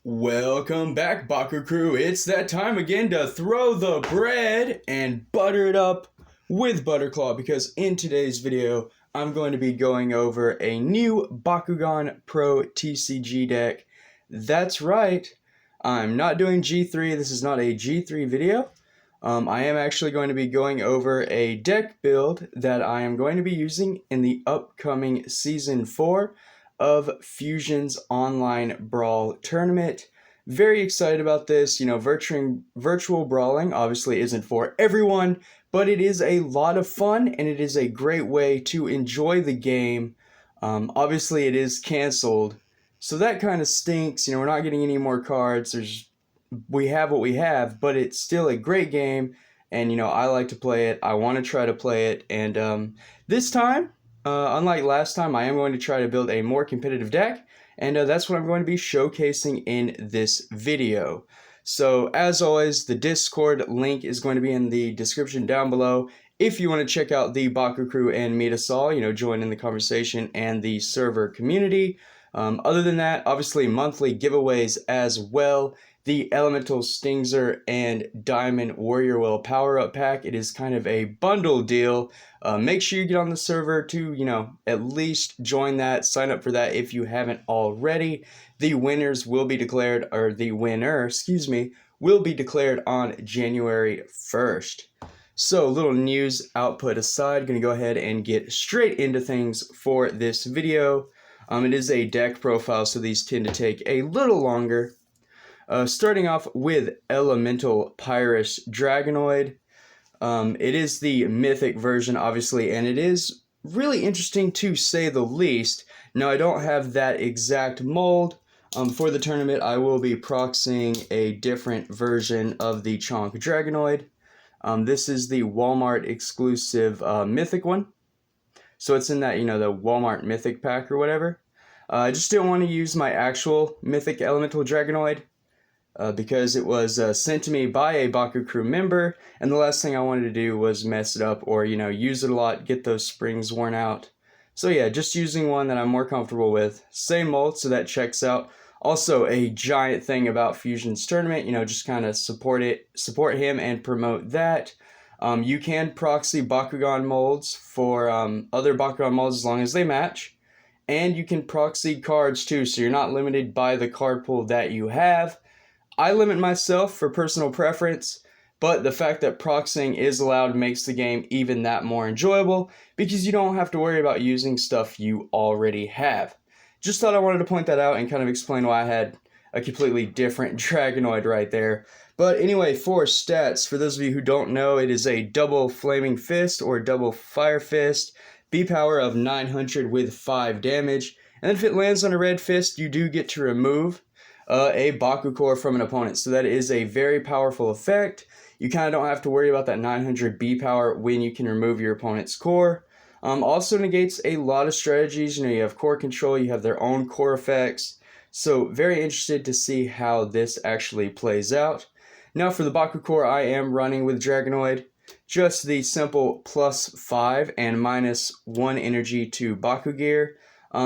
Welcome back, Baku crew. It's that time again to throw the bread and butter it up with Butterclaw, because in today's video, I'm going to be going over a new Bakugan Pro TCG deck. That's right, I'm not doing G3. This is not a G3 video. I am actually going to be going over a deck build that I am going to be using in the upcoming Season 4 of FuZzion's online brawl tournament. Very excited about this. You know, virtual brawling obviously isn't for everyone, but it is a lot of fun and it is a great way to enjoy the game. Obviously it is canceled, so that kind of stinks. You know, we're not getting any more cards. We have what we have, but it's still a great game, and you know, I like to play it. I want to try to play it, and this time, unlike last time, I am going to try to build a more competitive deck, and that's what I'm going to be showcasing in this video. So as always, the Discord link is going to be in the description down below if you want to check out the Baku crew and meet us all, you know, join in the conversation and the server community. Other than that, obviously monthly giveaways as well. The Elemental Stinger and Diamond Warrior Will Power-Up Pack. It is kind of a bundle deal. Make sure you get on the server to, you know, at least join that. Sign up for that if you haven't already. The winners will be declared, or the winner, excuse me, will be declared on January 1st. So, little news output aside, going to go ahead and get straight into things for this video. It is a deck profile, so these tend to take a little longer. Starting off with Elemental Pyrus Dragonoid. It is the mythic version, obviously, and it is really interesting to say the least. Now, I don't have that exact mold. For the tournament, I will be proxying a different version of the Chonk Dragonoid. This is the Walmart exclusive mythic one. So it's in that, you know, the Walmart mythic pack or whatever. I just didn't want to use my actual mythic Elemental Dragonoid. Because it was sent to me by a Baku crew member, and the last thing I wanted to do was mess it up or, you know, use it a lot, get those springs worn out. So yeah, just using one that I'm more comfortable with. Same mold, so that checks out. Also, a giant thing about FuZzion's tournament, you know, just kind of support him and promote that. You can proxy Bakugan molds for other Bakugan molds as long as they match. And you can proxy cards too, so you're not limited by the card pool that you have. I limit myself for personal preference, but the fact that proxying is allowed makes the game even that more enjoyable, because you don't have to worry about using stuff you already have. Just thought I wanted to point that out and kind of explain why I had a completely different Dragonoid right there. But anyway, for stats, for those of you who don't know, it is a double Flaming Fist or double Fire Fist, B power of 900 with 5 damage, and if it lands on a red fist, you do get to remove a Baku core from an opponent. So that is a very powerful effect. You kind of don't have to worry about that 900 B power when you can remove your opponent's core. Also negates a lot of strategies. You know, you have core control, you have their own core effects. So very interested to see how this actually plays out. Now for the Baku core, I am running with Dragonoid. Just the simple +5 and -1 energy to Baku-Gear.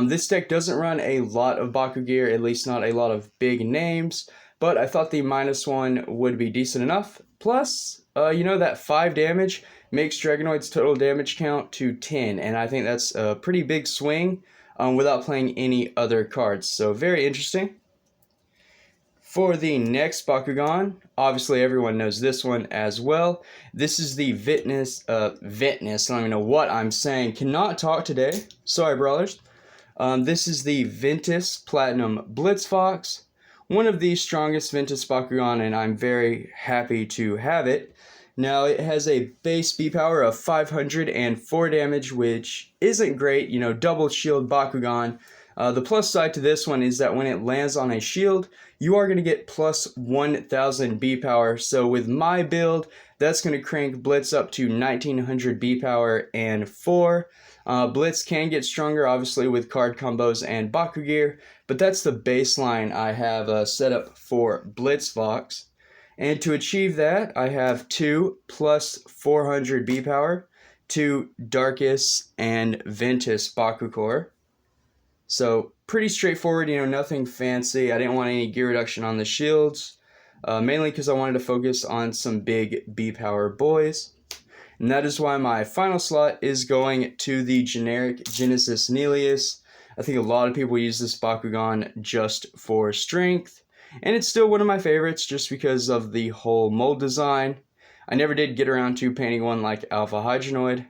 This deck doesn't run a lot of Baku-Gear, at least not a lot of big names, but I thought the -1 would be decent enough. Plus, you know, that 5 damage makes Dragonoid's total damage count to 10, and I think that's a pretty big swing without playing any other cards, so very interesting. For the next Bakugan, obviously everyone knows this one as well. This is the Vitness, I don't even know what I'm saying. Cannot talk today. Sorry, brawlers. This is the Ventus Platinum Blitzfox, one of the strongest Ventus Bakugan, and I'm very happy to have it. Now, it has a base B power of 504 damage, which isn't great, you know, double shield Bakugan. The plus side to this one is that when it lands on a shield, you are going to get plus 1000 B power. So with my build, that's going to crank Blitz up to 1900 B power and 4. Blitz can get stronger, obviously, with card combos and Baku-Gear, but that's the baseline I have set up for Blitzfox. And to achieve that, I have 2 plus 400 B power to Darkus and Ventus Baku Core. So pretty straightforward, nothing fancy. I didn't want any gear reduction on the shields, mainly because I wanted to focus on some big B-Power boys. And that is why my final slot is going to the generic Genesis Neleus. I think a lot of people use this Bakugan just for strength, and it's still one of my favorites just because of the whole mold design. I never did get around to painting one like Alpha Hydronoid,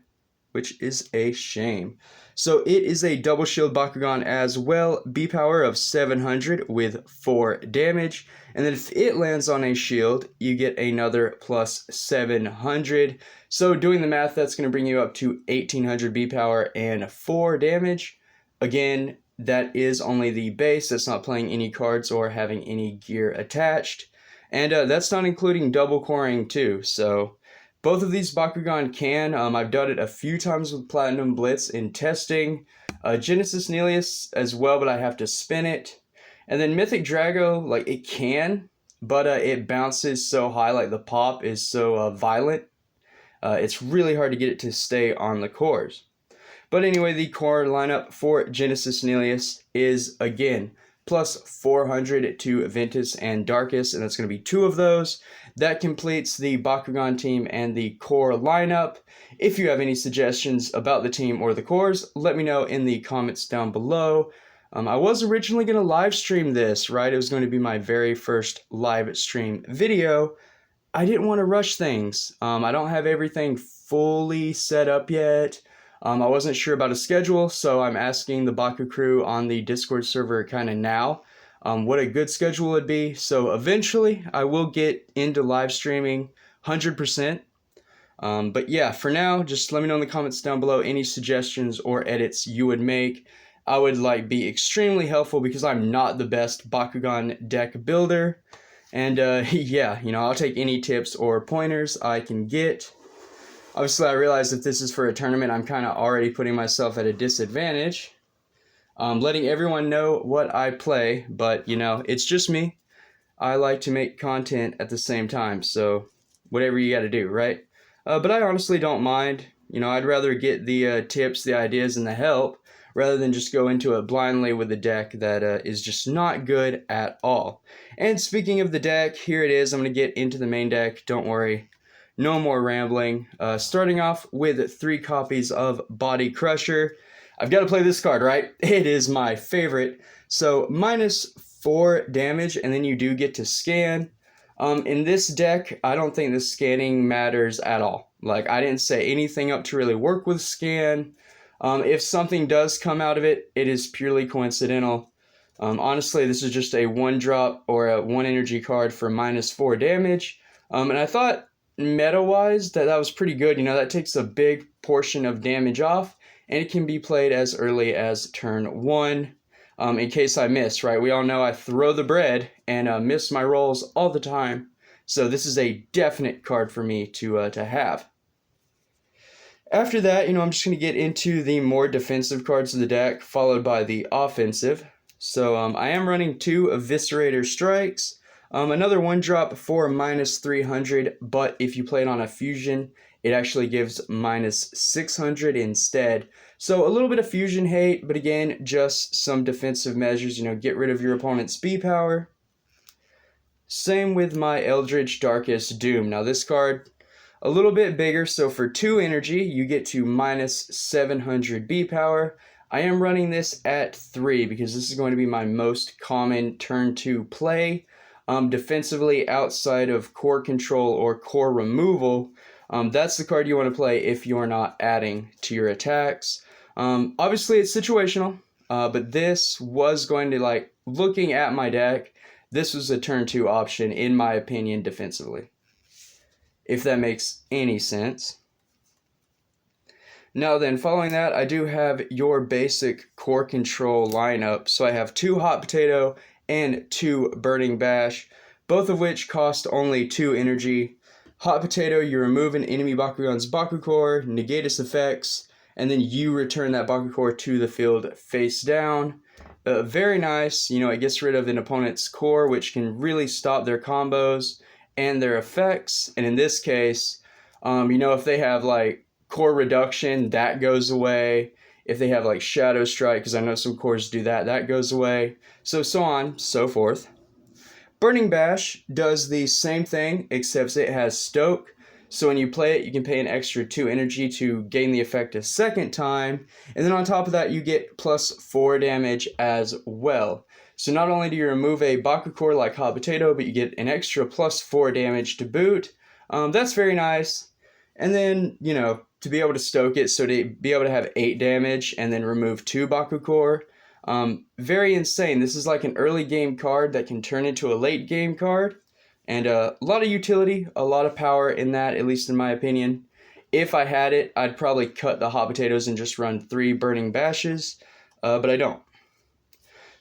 which is a shame. So it is a double shield Bakugan as well, B-Power of 700 with 4 damage, and then if it lands on a shield, you get another plus 700. So doing the math, that's going to bring you up to 1800 B-Power and 4 damage. Again, that is only the base. That's not playing any cards or having any gear attached. And that's not including double coring too. So both of these Bakugan can. I've done it a few times with Platinum Blitz in testing. Genesis Neleus as well, but I have to spin it. And then Mythic Drago, like it can, but it bounces so high, like the pop is so violent. It's really hard to get it to stay on the cores. But anyway, the core lineup for Genesis Neleus is, again, plus 400 to Ventus and Darkus, and that's going to be 2 of those. That completes the Bakugan team and the core lineup. If you have any suggestions about the team or the cores, let me know in the comments down below. I was originally going to live stream this, right? It was going to be my very first live stream video. I didn't want to rush things. I don't have everything fully set up yet. I wasn't sure about a schedule, so I'm asking the Baku crew on the Discord server kind of now what a good schedule would be. So eventually I will get into live streaming 100%. But yeah, for now, just let me know in the comments down below any suggestions or edits you would make. I would be extremely helpful because I'm not the best Bakugan deck builder. And yeah, I'll take any tips or pointers I can get. Obviously, I realize if this is for a tournament, I'm kind of already putting myself at a disadvantage. Letting everyone know what I play, but, it's just me. I like to make content at the same time, so whatever you got to do, right? But I honestly don't mind. I'd rather get the tips, the ideas, and the help, rather than just go into it blindly with a deck that is just not good at all. And speaking of the deck, here it is. I'm going to get into the main deck. Don't worry. No more rambling. Starting off with 3 copies of Body Crusher. I've got to play this card, right? It is my favorite. So minus 4 damage, and then you do get to scan. In this deck, I don't think the scanning matters at all. I didn't say anything up to really work with scan. If something does come out of it, it is purely coincidental. Honestly, this is just a 1-drop or a 1 energy card for minus 4 damage. And I thought meta-wise that was pretty good. That takes a big portion of damage off, and it can be played as early as turn 1 in case I miss, right? We all know I throw the bread and miss my rolls all the time, so this is a definite card for me to have. After that, I'm just going to get into the more defensive cards of the deck, followed by the offensive. So I am running 2 Eviscerator Strikes. Another 1-drop for minus 300, but if you play it on a fusion, it actually gives minus 600 instead. So a little bit of fusion hate, but again, just some defensive measures, get rid of your opponent's B-Power. Same with my Eldritch Darkest Doom. Now this card, a little bit bigger, so for 2 energy, you get to minus 700 B-Power. I am running this at 3 because this is going to be my most common turn 2 play. Defensively, outside of core control or core removal, that's the card you want to play if you're not adding to your attacks. Obviously, it's situational, but this was going to, looking at my deck, this was a turn 2 option, in my opinion, defensively. If that makes any sense. Now then, following that, I do have your basic core control lineup. So I have 2 Hot Potato and 2 Burning Bash, both of which cost only 2 energy. Hot Potato, you remove an enemy Bakugan's Baku Core, negate its effects, and then you return that Baku Core to the field face down. Very nice. It gets rid of an opponent's core, which can really stop their combos and their effects. And in this case, if they have core reduction, that goes away. If they have like Shadow Strike, because I know some cores do that, that goes away. So on, so forth. Burning Bash does the same thing, except it has Stoke. So when you play it, you can pay an extra 2 energy to gain the effect a second time. And then on top of that, you get plus 4 damage as well. So not only do you remove a Baku-Gear like Hot Potato, but you get an extra plus 4 damage to boot. That's very nice. And then, you know, to be able to stoke it, so to be able to have 8 damage and then remove 2 Baku-Gear. Very insane. This is like an early game card that can turn into a late game card. And a lot of utility, a lot of power in that, at least in my opinion. If I had it, I'd probably cut the Hot Potatoes and just run 3 Burning Bashes, but I don't.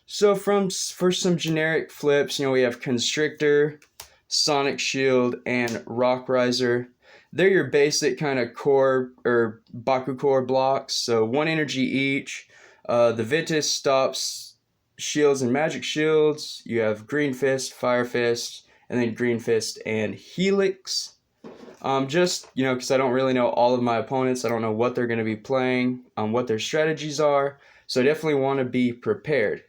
So for some generic flips, you know, we have Constrictor, Sonic Shield, and Rock Riser. They're your basic kind of core or Baku-Gear blocks, so 1 energy each. The Ventus stops shields and magic shields. You have Green Fist, Fire Fist, and then Green Fist and Helix. Just, you know, because I don't really know all of my opponents. I don't know what they're going to be playing, what their strategies are. So I definitely want to be prepared.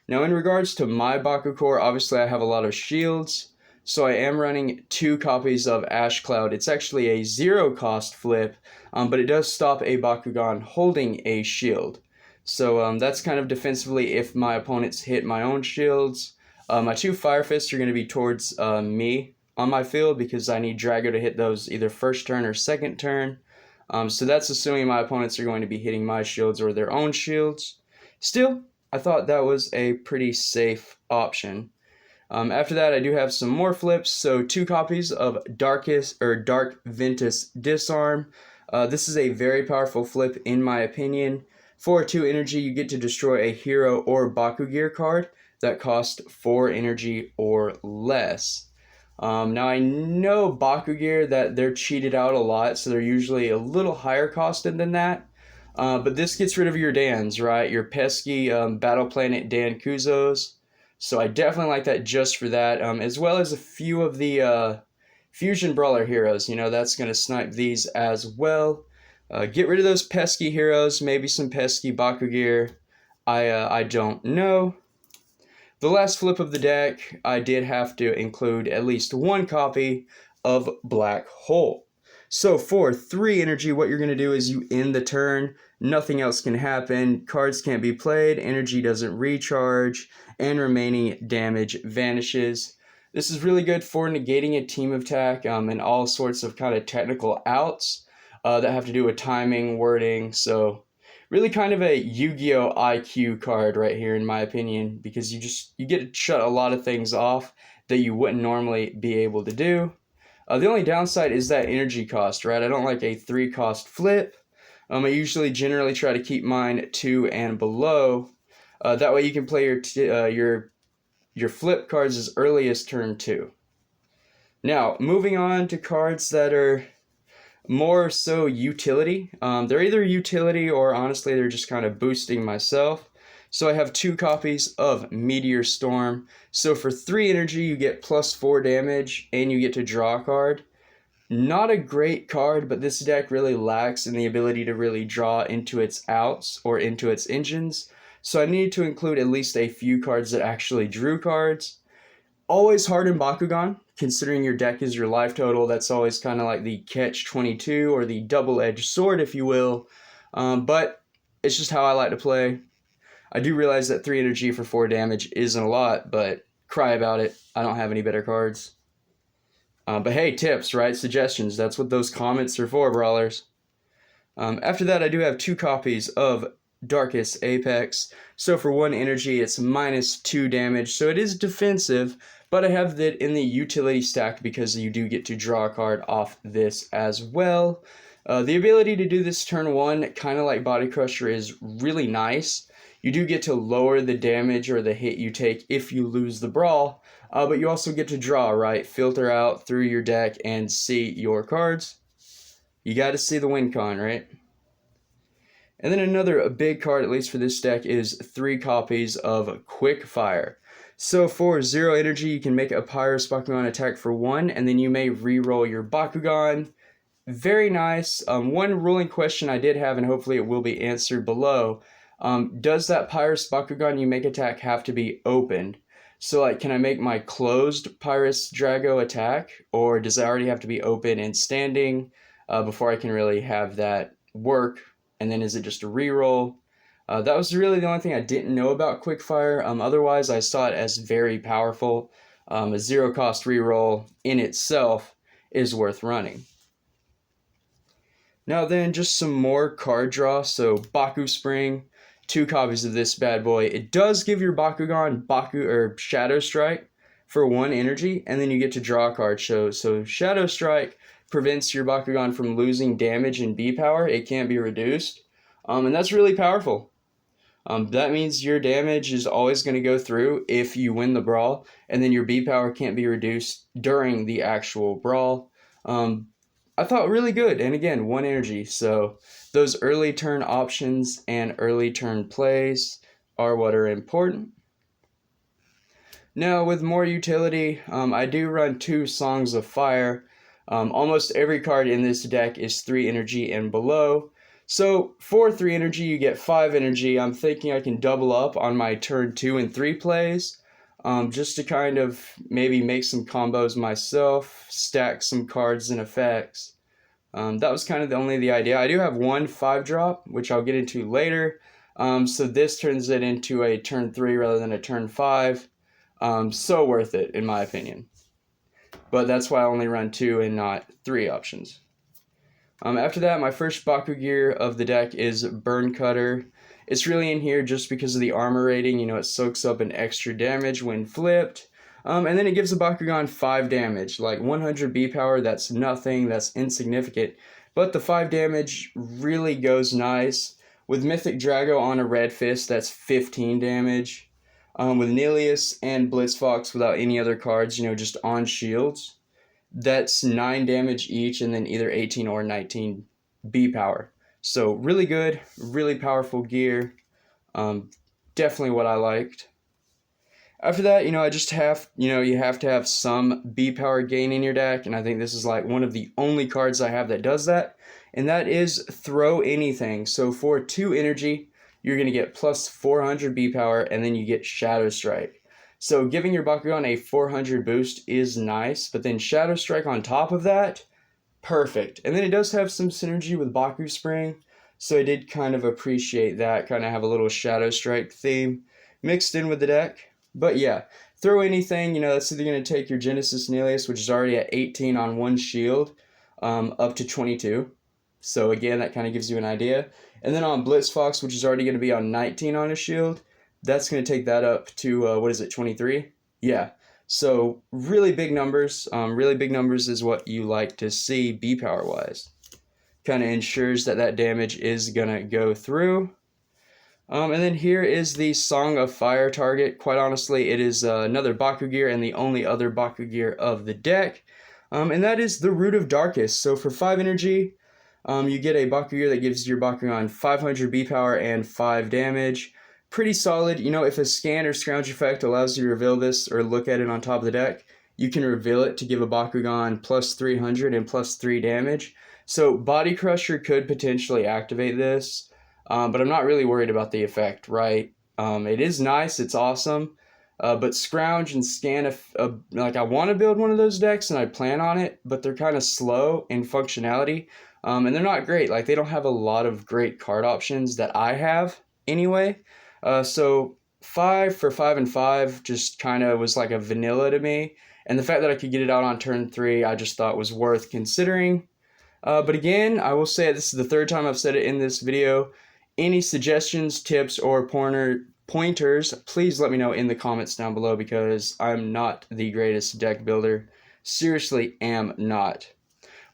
Now, in regards to my Baku-Gear, obviously I have a lot of shields. So I am running 2 copies of Ash Cloud. It's actually a 0 cost flip, but it does stop a Bakugan holding a shield. So that's kind of defensively if my opponents hit my own shields. My 2 Fire Fists are going to be towards me on my field because I need Drago to hit those either first turn or second turn. So that's assuming my opponents are going to be hitting my shields or their own shields. Still, I thought that was a pretty safe option. After that, I do have some more flips. So 2 copies of Dark Ventus Disarm. This is a very powerful flip in my opinion. For 2 energy, you get to destroy a hero or Baku-Gear card that cost 4 energy or less. Now I know Baku-Gear that they're cheated out a lot, so they're usually a little higher costed than that. But this gets rid of your Dans, right? Your pesky Battle Planet Dan Kuzos. So I definitely like that just for that, as well as a few of the Fusion Brawler heroes. You know, that's going to snipe these as well. Get rid of those pesky heroes, maybe some pesky Baku-Gear. I don't know. The last flip of the deck, I did have to include at least 1 copy of Black Hole. So for 3 energy, what you're going to do is you end the turn. Nothing else can happen. Cards can't be played. Energy doesn't recharge. And remaining damage vanishes. This is really good for negating a team attack and all sorts of kind of technical outs that have to do with timing, wording. So really kind of a Yu-Gi-Oh! IQ card right here in my opinion, because you get to shut a lot of things off that you wouldn't normally be able to do. The only downside is that energy cost, right? I don't like a 3 cost flip. I usually generally try to keep mine 2 and below. That way you can play your flip cards as early as turn 2. Now, moving on to cards that are more so utility. They're either utility or honestly they're just kind of boosting myself. So I have 2 copies of Meteor Storm. So for 3 energy you get plus 4 damage and you get to draw a card. Not a great card, but this deck really lacks in the ability to really draw into its outs or into its engines. So I needed to include at least a few cards that actually drew cards. Always hard in Bakugan, considering your deck is your life total. That's always kind of like the catch-22 or the double-edged sword, if you will. But it's just how I like to play. I do realize that 3 energy for 4 damage isn't a lot, but cry about it. I don't have any better cards. But hey, tips, right? Suggestions. That's what those comments are for, brawlers. After that, I do have 2 copies of Darkest Apex. So for 1 energy, it's minus 2 damage. So it is defensive, but I have that in the utility stack because you do get to draw a card off this as well. The ability to do this turn 1, kind of like Body Crusher, is really nice. You do get to lower the damage or the hit you take if you lose the brawl, but you also get to draw, right? Filter out through your deck and see your cards. You got to see the win con, right? And then a big card, at least for this deck, is 3 copies of Quick Fire. So for 0 energy, you can make a Pyrus Bakugan attack for 1, and then you may reroll your Bakugan. very nice. One ruling question I did have, and hopefully it will be answered below, does that Pyrus Bakugan you make attack have to be opened? So, like, can I make my closed Pyrus Drago attack, or does it already have to be open and standing before I can really have that work? And then is it just a reroll? That was really the only thing I didn't know about Quickfire. Otherwise, I saw it as very powerful. A zero-cost reroll in itself is worth running. Now then, just some more card draw. So Baku Spring, 2 copies of this bad boy. It does give your Bakugan Shadow Strike for 1 energy, and then you get to draw a card. So Shadow Strike prevents your Bakugan from losing damage and B power. It can't be reduced, and that's really powerful. That means your damage is always going to go through if you win the brawl, and then your B power can't be reduced during the actual brawl. I thought really good, and again, 1 energy, so those early turn options and early turn plays are what are important. Now, with more utility, I do run 2 Songs of Fire. Almost every card in this deck is 3 energy and below. So for 3 energy, you get 5 energy. I'm thinking I can double up on my turn 2 and 3 plays, just to kind of maybe make some combos myself, stack some cards and effects. That was kind of only the idea. I do have 1 5-drop, which I'll get into later. So this turns it into a turn 3 rather than a turn 5. So worth it, in my opinion. But that's why I only run 2 and not 3 options. After that, my first Baku-Gear of the deck is Burn Cutter. It's really in here just because of the armor rating. You know, it soaks up an extra damage when flipped. And then it gives the Bakugan 5 damage. Like 100 B power, that's nothing, that's insignificant. But the 5 damage really goes nice. With Mythic Drago on a red fist, that's 15 damage. With Nilius and Blitzfox without any other cards, you know, just on shields, that's 9 damage each, and then either 18 or 19 B power. So really good, really powerful gear. Definitely what I liked. After that, you know, you have to have some B power gain in your deck, and I think this is like one of the only cards I have that does that, and that is Throw Anything. So for 2 energy, you're going to get plus 400 B power, and then you get Shadow Strike. So giving your Bakugan a 400 boost is nice, but then Shadow Strike on top of that, perfect. And then it does have some synergy with Baku Spring, so I did kind of appreciate that, kind of have a little Shadow Strike theme mixed in with the deck. But yeah, Throw Anything, you know, that's either going to take your Genesis Nilius, which is already at 18 on 1 shield, up to 22. So again, that kind of gives you an idea. And then on Blitzfox, which is already going to be on 19 on a shield, that's going to take that up to, 23? Yeah. So really big numbers. Really big numbers is what you like to see B power wise. Kind of ensures that that damage is going to go through. And then here is the Song of Fire target. Quite honestly, it is another Baku-Gear and the only other Baku-Gear of the deck. And that is the Root of Darkest. So for 5 energy, you get a Baku-Gear that gives your Bakugan 500 B power and 5 damage. Pretty solid. You know, if a scan or scrounge effect allows you to reveal this or look at it on top of the deck, you can reveal it to give a Bakugan plus 300 and plus 3 damage. So Body Crusher could potentially activate this, but I'm not really worried about the effect, right? It is nice, it's awesome, but scrounge and scan, like I want to build one of those decks and I plan on it, but they're kind of slow in functionality, and they're not great. Like, they don't have a lot of great card options that I have anyway. So 5 for 5 and 5 just kind of was like a vanilla to me. And the fact that I could get it out on turn 3, I just thought was worth considering. But again, I will say this is the 3rd time I've said it in this video. Any suggestions, tips, or pointers, please let me know in the comments down below, because I'm not the greatest deck builder. Seriously am not.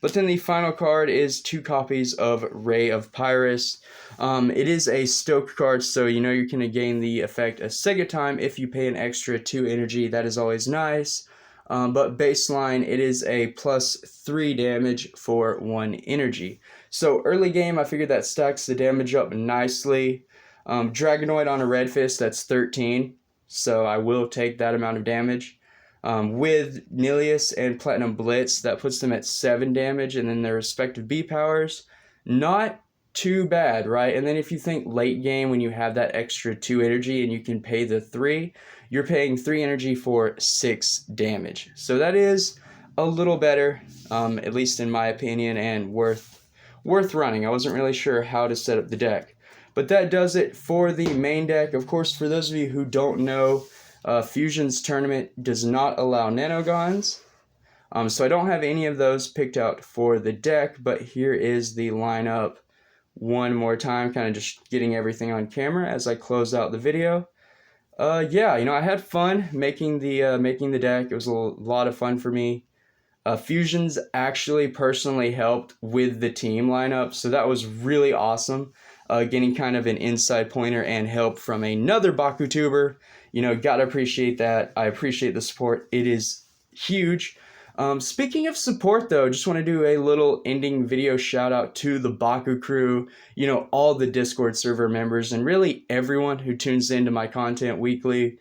But then the final card is 2 copies of Ray of Pyrus. It is a Stoke card, so you know you're going to gain the effect a second time if you pay an extra 2 energy. That is always nice. But baseline, it is a plus 3 damage for 1 energy. So early game, I figured that stacks the damage up nicely. Dragonoid on a red fist, that's 13. So I will take that amount of damage. With Nilius and Platinum Blitz, that puts them at 7 damage, and then their respective B powers, not too bad, right? And then if you think late game, when you have that extra 2 energy and you can pay the 3, you're paying 3 energy for 6 damage. So that is a little better, at least in my opinion, and worth running. I wasn't really sure how to set up the deck. But that does it for the main deck. Of course, for those of you who don't know, FuZzion's tournament does not allow nanogons. So I don't have any of those picked out for the deck, but here is the lineup one more time, kind of just getting everything on camera as I close out the video. Yeah, I had fun making the deck. It was a lot of fun for me. FuZzion's actually personally helped with the team lineup, so that was really awesome. Getting kind of an inside pointer and help from another BakuTuber. Gotta appreciate that. I appreciate the support. It is huge. Speaking of support, though, just want to do a little ending video shout out to the Baku crew, all the Discord server members, and really everyone who tunes into my content weekly.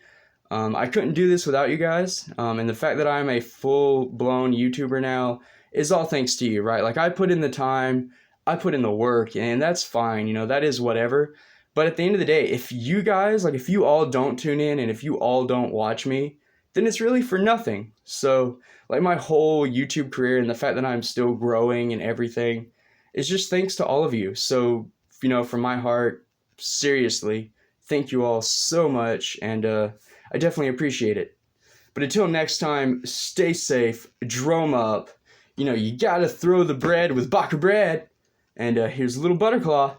I couldn't do this without you guys, and the fact that I'm a full-blown YouTuber now is all thanks to you, right? Like, I put in the time, I put in the work, and that's fine, that is whatever. But at the end of the day, if you guys, if you all don't tune in and if you all don't watch me, then it's really for nothing. So, my whole YouTube career and the fact that I'm still growing and everything is just thanks to all of you. So, from my heart, seriously, thank you all so much, and I definitely appreciate it. But until next time, stay safe, drum up. You gotta throw the bread with Baku bread. And here's a little Butterclaw.